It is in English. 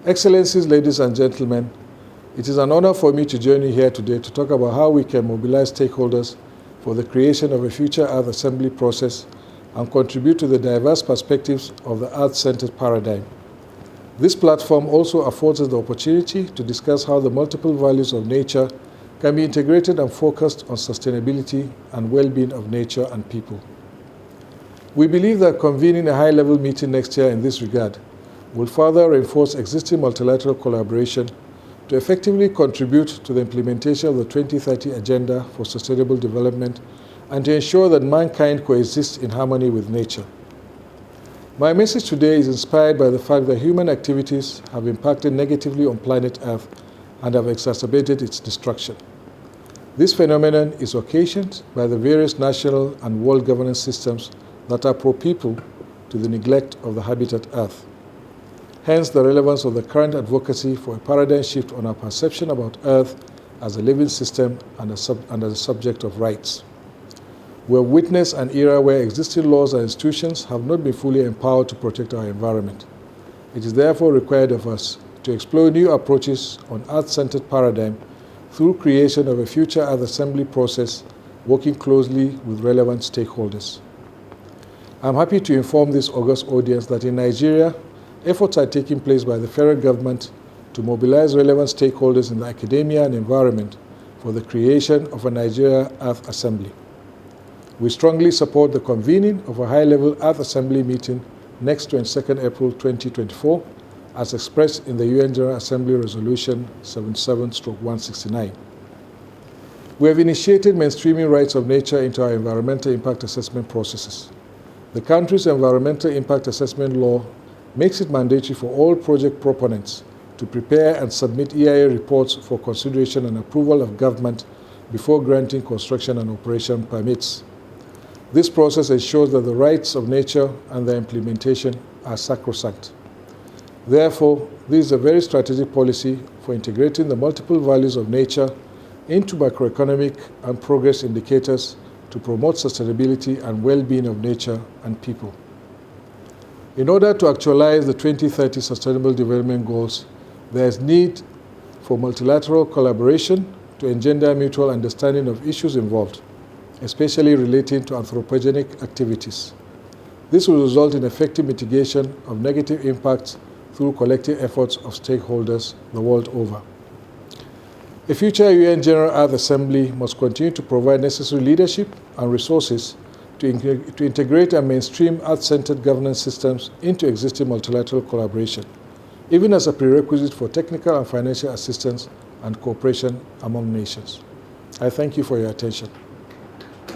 Excellencies, ladies and gentlemen, it is an honor for me to join you here today to talk about how we can mobilize stakeholders for the creation of a future Earth assembly process and contribute to the diverse perspectives of the Earth-centered paradigm. This platform also affords us the opportunity to discuss how the multiple values of nature can be integrated and focused on sustainability and well-being of nature and people. We believe that convening a high-level meeting next year in this regard will further reinforce existing multilateral collaboration to effectively contribute to the implementation of the 2030 Agenda for Sustainable Development and to ensure that mankind coexists in harmony with nature. My message today is inspired by the fact that human activities have impacted negatively on planet Earth and have exacerbated its destruction. This phenomenon is occasioned by the various national and world governance systems that are pro-people to the neglect of the habitat Earth. Hence, the relevance of the current advocacy for a paradigm shift on our perception about Earth as a living system and as a subject of rights. We have witnessed an era where existing laws and institutions have not been fully empowered to protect our environment. It is therefore required of us to explore new approaches on Earth-centered paradigm through creation of a future Earth assembly process, working closely with relevant stakeholders. I'm happy to inform this august audience that in Nigeria, efforts are taking place by the federal government to mobilize relevant stakeholders in the academia and environment for the creation of a Nigeria Earth Assembly. We strongly support the convening of a high-level Earth Assembly meeting next 22nd April 2024, as expressed in the UN General Assembly Resolution 77/169. We have initiated mainstreaming rights of nature into our environmental impact assessment processes. The country's environmental impact assessment law makes it mandatory for all project proponents to prepare and submit EIA reports for consideration and approval of government before granting construction and operation permits. This process ensures that the rights of nature and their implementation are sacrosanct. Therefore, this is a very strategic policy for integrating the multiple values of nature into macroeconomic and progress indicators to promote sustainability and well-being of nature and people. In order to actualize the 2030 Sustainable Development Goals, there is need for multilateral collaboration to engender mutual understanding of issues involved, especially relating to anthropogenic activities. This will result in effective mitigation of negative impacts through collective efforts of stakeholders the world over. A future UN General Earth Assembly must continue to provide necessary leadership and resources to integrate and mainstream Earth-centered governance systems into existing multilateral collaboration, even as a prerequisite for technical and financial assistance and cooperation among nations. I thank you for your attention.